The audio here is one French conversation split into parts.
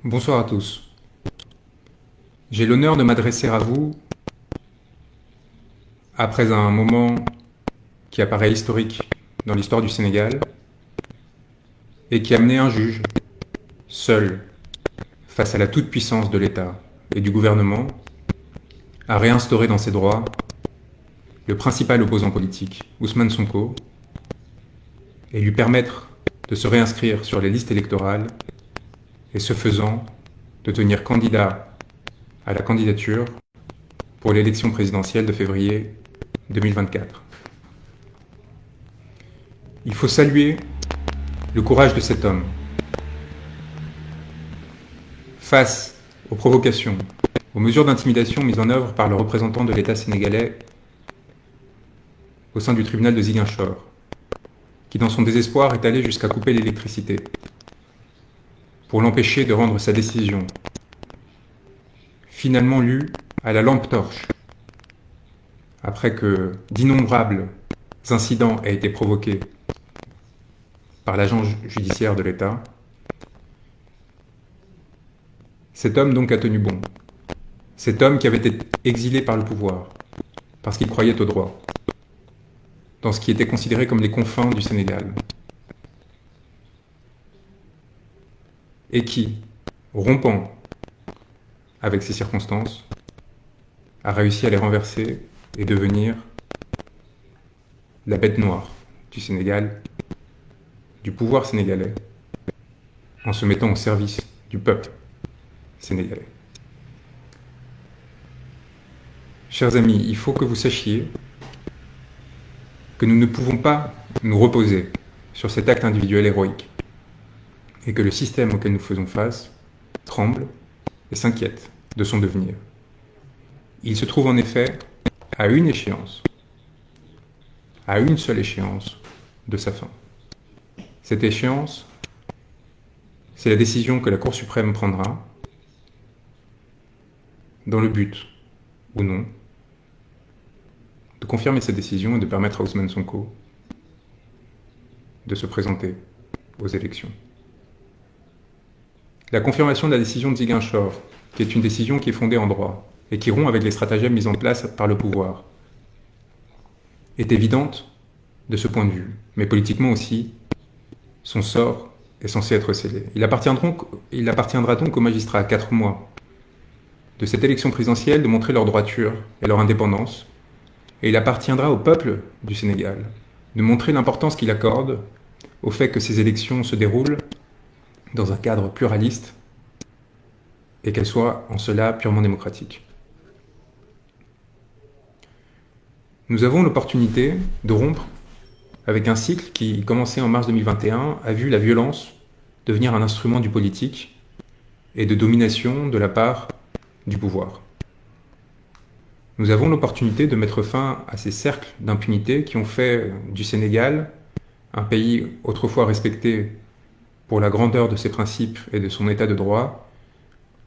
Bonsoir à tous. J'ai l'honneur de m'adresser à vous après un moment qui apparaît historique dans l'histoire du Sénégal et qui a amené un juge, seul, face à la toute-puissance de l'État et du gouvernement, à réinstaurer dans ses droits le principal opposant politique, Ousmane Sonko, et lui permettre de se réinscrire sur les listes électorales et ce faisant, de devenir candidat à la candidature pour l'élection présidentielle de février 2024. Il faut saluer le courage de cet homme face aux provocations, aux mesures d'intimidation mises en œuvre par le représentant de l'État sénégalais au sein du tribunal de Ziguinchor, qui dans son désespoir est allé jusqu'à couper l'électricité pour l'empêcher de rendre sa décision, finalement lue à la lampe torche, après que d'innombrables incidents aient été provoqués par l'agent judiciaire de l'État. Cet homme donc a tenu bon. Cet homme qui avait été exilé par le pouvoir, parce qu'il croyait au droit, dans ce qui était considéré comme les confins du Sénégal, et qui, rompant avec ces circonstances, a réussi à les renverser et devenir la bête noire du Sénégal, du pouvoir sénégalais, en se mettant au service du peuple sénégalais. Chers amis, il faut que vous sachiez que nous ne pouvons pas nous reposer sur cet acte individuel héroïque et que le système auquel nous faisons face tremble et s'inquiète de son devenir. Il se trouve en effet à une échéance, à une seule échéance de sa fin. Cette échéance, c'est la décision que la Cour suprême prendra dans le but, ou non, de confirmer cette décision et de permettre à Ousmane Sonko de se présenter aux élections. La confirmation de la décision de Ziguinchor, qui est une décision qui est fondée en droit et qui rompt avec les stratagèmes mis en place par le pouvoir, est évidente de ce point de vue, mais politiquement aussi, son sort est censé être scellé. Il appartiendra donc aux magistrats à 4 mois de cette élection présidentielle de montrer leur droiture et leur indépendance, et il appartiendra au peuple du Sénégal de montrer l'importance qu'il accorde au fait que ces élections se déroulent dans un cadre pluraliste et qu'elles soient en cela purement démocratiques. Nous avons l'opportunité de rompre avec un cycle qui, commencé en mars 2021, a vu la violence devenir un instrument du politique et de domination de la part du pouvoir. Nous avons l'opportunité de mettre fin à ces cercles d'impunité qui ont fait du Sénégal un pays autrefois respecté pour la grandeur de ses principes et de son état de droit,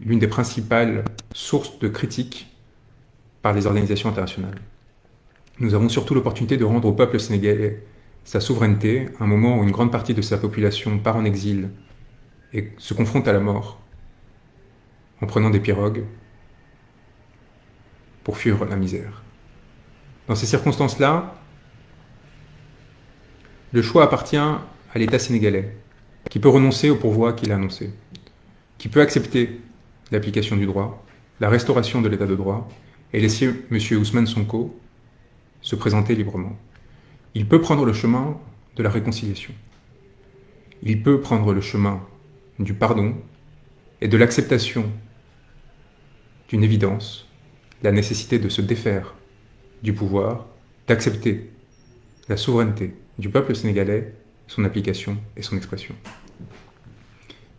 l'une des principales sources de critiques par les organisations internationales. Nous avons surtout l'opportunité de rendre au peuple sénégalais sa souveraineté, à un moment où une grande partie de sa population part en exil et se confronte à la mort en prenant des pirogues pour fuir la misère. Dans ces circonstances-là, le choix appartient à l'État sénégalais, qui peut renoncer au pourvoi qu'il a annoncé, qui peut accepter l'application du droit, la restauration de l'état de droit, et laisser M. Ousmane Sonko se présenter librement. Il peut prendre le chemin de la réconciliation. Il peut prendre le chemin du pardon et de l'acceptation d'une évidence, la nécessité de se défaire du pouvoir, d'accepter la souveraineté du peuple sénégalais, son application et son expression.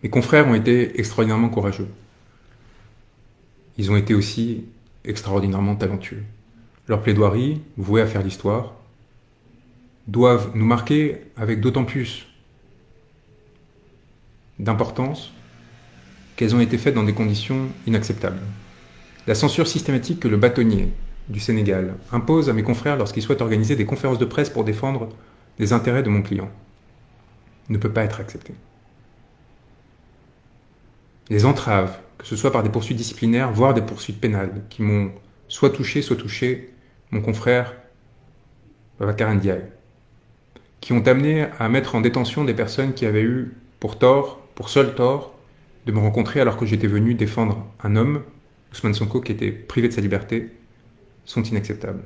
Mes confrères ont été extraordinairement courageux. Ils ont été aussi extraordinairement talentueux. Leurs plaidoiries, vouées à faire l'histoire, doivent nous marquer avec d'autant plus d'importance qu'elles ont été faites dans des conditions inacceptables. La censure systématique que le bâtonnier du Sénégal impose à mes confrères lorsqu'ils souhaitent organiser des conférences de presse pour défendre les intérêts de mon client ne peut pas être acceptée. les entraves, que ce soit par des poursuites disciplinaires, voire des poursuites pénales, qui m'ont soit touché mon confrère Babacar Ndiaye, qui ont amené à mettre en détention des personnes qui avaient eu pour tort, pour seul tort, de me rencontrer alors que j'étais venu défendre un homme, Ousmane Sonko, qui était privé de sa liberté, sont inacceptables.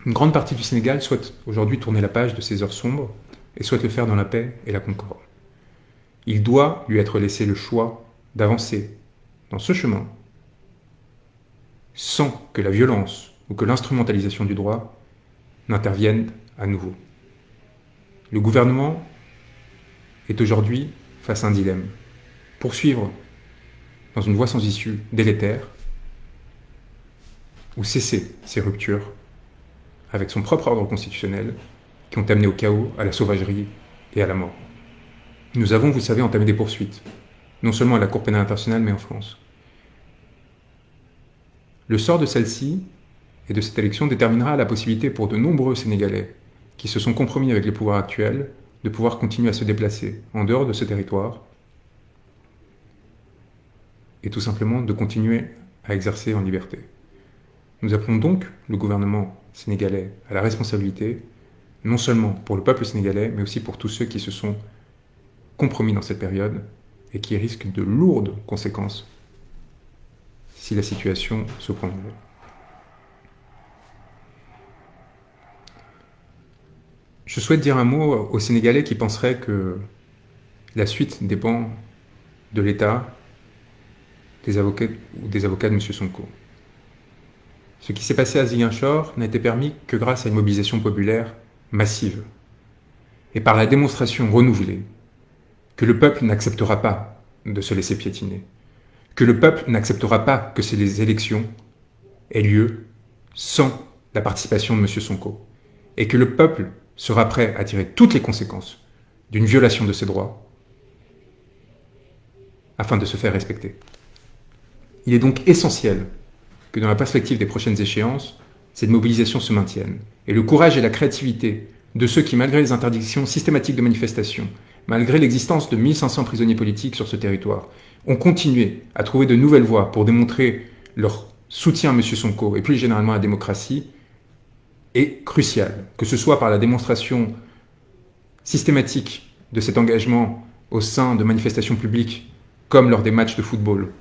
Une grande partie du Sénégal souhaite aujourd'hui tourner la page de ces heures sombres et souhaite le faire dans la paix et la concorde. Il doit lui être laissé le choix d'avancer dans ce chemin sans que la violence ou que l'instrumentalisation du droit n'interviennent à nouveau. Le gouvernement est aujourd'hui face à un dilemme. Poursuivre dans une voie sans issue délétère ou cesser ces ruptures avec son propre ordre constitutionnel qui ont amené au chaos, à la sauvagerie et à la mort. Nous avons, vous le savez, entamé des poursuites, non seulement à la Cour pénale internationale, mais en France. Le sort de celle-ci et de cette élection déterminera la possibilité pour de nombreux Sénégalais qui se sont compromis avec les pouvoirs actuels de pouvoir continuer à se déplacer en dehors de ce territoire et tout simplement de continuer à exercer en liberté. Nous appelons donc le gouvernement sénégalais à la responsabilité, non seulement pour le peuple sénégalais, mais aussi pour tous ceux qui se sont compromis dans cette période et qui risquent de lourdes conséquences si la situation se prolonge. Je souhaite dire un mot aux Sénégalais qui penseraient que la suite dépend de l'État, des avocats ou des avocats de M. Sonko. Ce qui s'est passé à Ziguinchor n'a été permis que grâce à une mobilisation populaire massive et par la démonstration renouvelée que le peuple n'acceptera pas de se laisser piétiner, que le peuple n'acceptera pas que ces élections aient lieu sans la participation de M. Sonko, et que le peuple sera prêt à tirer toutes les conséquences d'une violation de ses droits afin de se faire respecter. Il est donc essentiel que dans la perspective des prochaines échéances, cette mobilisation se maintienne, et le courage et la créativité de ceux qui, malgré les interdictions systématiques de manifestation, malgré l'existence de 1500 prisonniers politiques sur ce territoire, ont continué à trouver de nouvelles voies pour démontrer leur soutien à M. Sonko et plus généralement à la démocratie, est crucial, que ce soit par la démonstration systématique de cet engagement au sein de manifestations publiques, comme lors des matchs de football,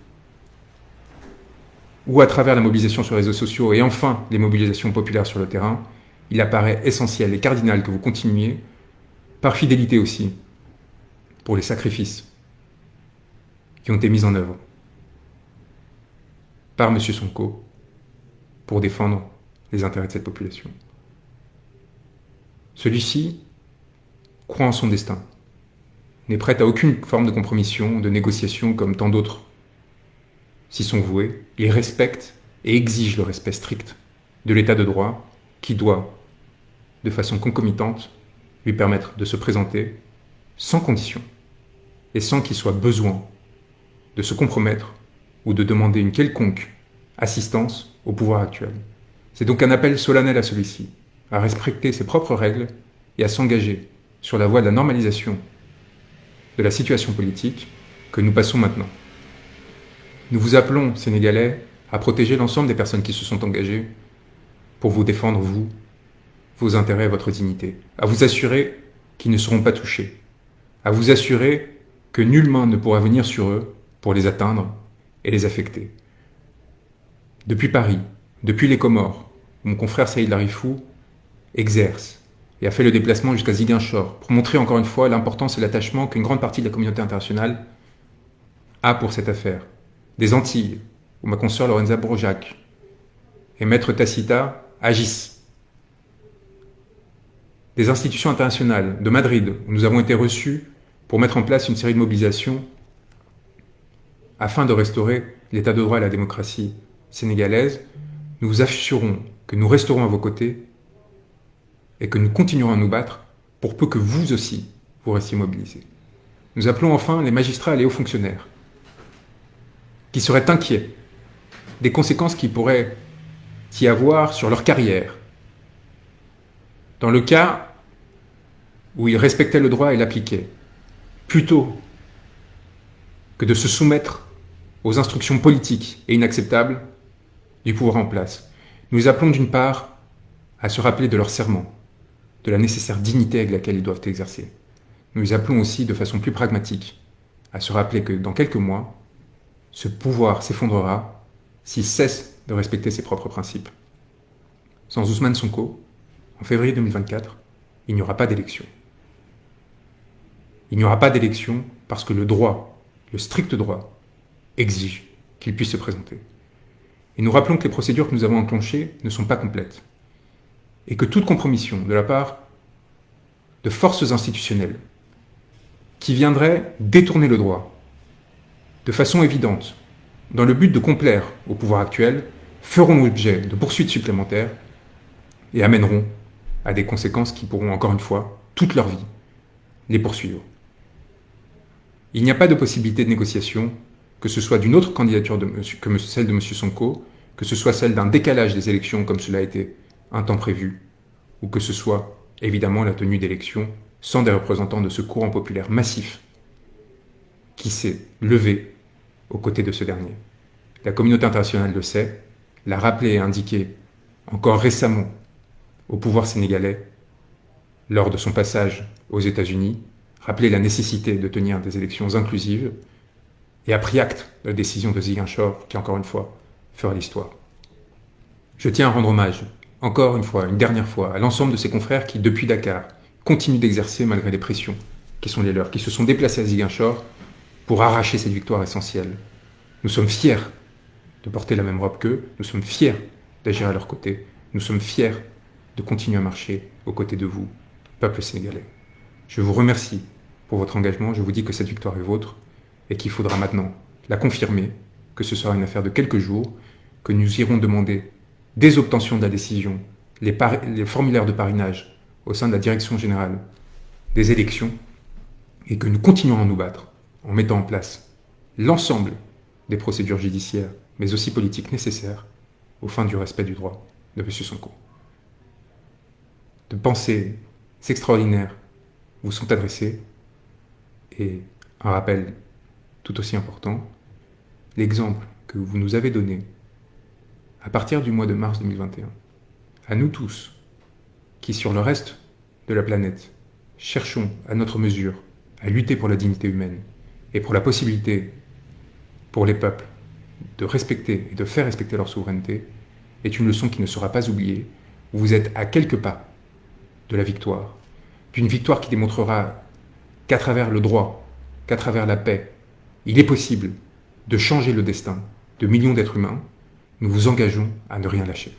ou à travers la mobilisation sur les réseaux sociaux et enfin les mobilisations populaires sur le terrain, il apparaît essentiel et cardinal que vous continuiez, par fidélité aussi, pour les sacrifices qui ont été mis en œuvre par M. Sonko pour défendre les intérêts de cette population. Celui-ci croit en son destin, n'est prêt à aucune forme de compromission, de négociation comme tant d'autres s'y sont voués. Il respecte et exige le respect strict de l'état de droit qui doit, de façon concomitante, lui permettre de se présenter sans condition et sans qu'il soit besoin de se compromettre ou de demander une quelconque assistance au pouvoir actuel. C'est donc un appel solennel à celui-ci, à respecter ses propres règles et à s'engager sur la voie de la normalisation de la situation politique que nous passons maintenant. Nous vous appelons, Sénégalais, à protéger l'ensemble des personnes qui se sont engagées pour vous défendre, vous, vos intérêts et votre dignité, à vous assurer qu'ils ne seront pas touchés, à vous assurer que nulle main ne pourra venir sur eux pour les atteindre et les affecter. Depuis Paris, depuis les Comores, où mon confrère Saïd Larifou exerce et a fait le déplacement jusqu'à Ziguinchor pour montrer encore une fois l'importance et l'attachement qu'une grande partie de la communauté internationale a pour cette affaire. Des Antilles, où ma consoeur Lorenza Brojac et Maître Tacita agissent. Des institutions internationales, de Madrid, où nous avons été reçus pour mettre en place une série de mobilisations afin de restaurer l'état de droit et la démocratie sénégalaise. Nous vous assurons que nous resterons à vos côtés et que nous continuerons à nous battre pour peu que vous aussi, vous restiez mobilisés. Nous appelons enfin les magistrats et les hauts fonctionnaires qui seraient inquiets des conséquences qui pourraient y avoir sur leur carrière, dans le cas où ils respectaient le droit et l'appliquaient, plutôt que de se soumettre aux instructions politiques et inacceptables du pouvoir en place. Nous les appelons d'une part à se rappeler de leur serment, de la nécessaire dignité avec laquelle ils doivent exercer. Nous les appelons aussi de façon plus pragmatique à se rappeler que dans quelques mois, ce pouvoir s'effondrera s'il cesse de respecter ses propres principes. Sans Ousmane Sonko, en février 2024, il n'y aura pas d'élection. Il n'y aura pas d'élection parce que le droit, le strict droit, exige qu'il puisse se présenter. Et nous rappelons que les procédures que nous avons enclenchées ne sont pas complètes. Et que toute compromission de la part de forces institutionnelles qui viendraient détourner le droit de façon évidente, dans le but de complaire au pouvoir actuel, feront l'objet de poursuites supplémentaires et amèneront à des conséquences qui pourront, encore une fois, toute leur vie, les poursuivre. Il n'y a pas de possibilité de négociation, que ce soit d'une autre candidature que celle de M. Sonko, que ce soit celle d'un décalage des élections comme cela a été un temps prévu, ou que ce soit évidemment la tenue d'élections sans des représentants de ce courant populaire massif qui s'est levé aux côtés de ce dernier. La communauté internationale le sait, l'a rappelé et indiqué encore récemment au pouvoir sénégalais lors de son passage aux États-Unis, rappelé la nécessité de tenir des élections inclusives et a pris acte de la décision de Ziguinchor qui, encore une fois, fera l'histoire. Je tiens à rendre hommage, encore une fois, une dernière fois, à l'ensemble de ses confrères qui, depuis Dakar, continuent d'exercer malgré les pressions qui sont les leurs, qui se sont déplacés à Ziguinchor pour arracher cette victoire essentielle. Nous sommes fiers de porter la même robe qu'eux, nous sommes fiers d'agir à leur côté, nous sommes fiers de continuer à marcher aux côtés de vous, peuple sénégalais. Je vous remercie pour votre engagement, je vous dis que cette victoire est vôtre et qu'il faudra maintenant la confirmer, que ce sera une affaire de quelques jours, que nous irons demander dès obtention de la décision les formulaires de parrainage au sein de la direction générale des élections et que nous continuerons à nous battre en mettant en place l'ensemble des procédures judiciaires mais aussi politiques nécessaires aux fins du respect du droit de M. Sonko. De pensées extraordinaires vous sont adressées et un rappel tout aussi important, l'exemple que vous nous avez donné à partir du mois de mars 2021, à nous tous, qui sur le reste de la planète cherchons à notre mesure à lutter pour la dignité humaine et pour la possibilité pour les peuples de respecter et de faire respecter leur souveraineté, est une leçon qui ne sera pas oubliée. Vous êtes à quelques pas de la victoire, d'une victoire qui démontrera qu'à travers le droit, qu'à travers la paix, il est possible de changer le destin de millions d'êtres humains. Nous vous engageons à ne rien lâcher.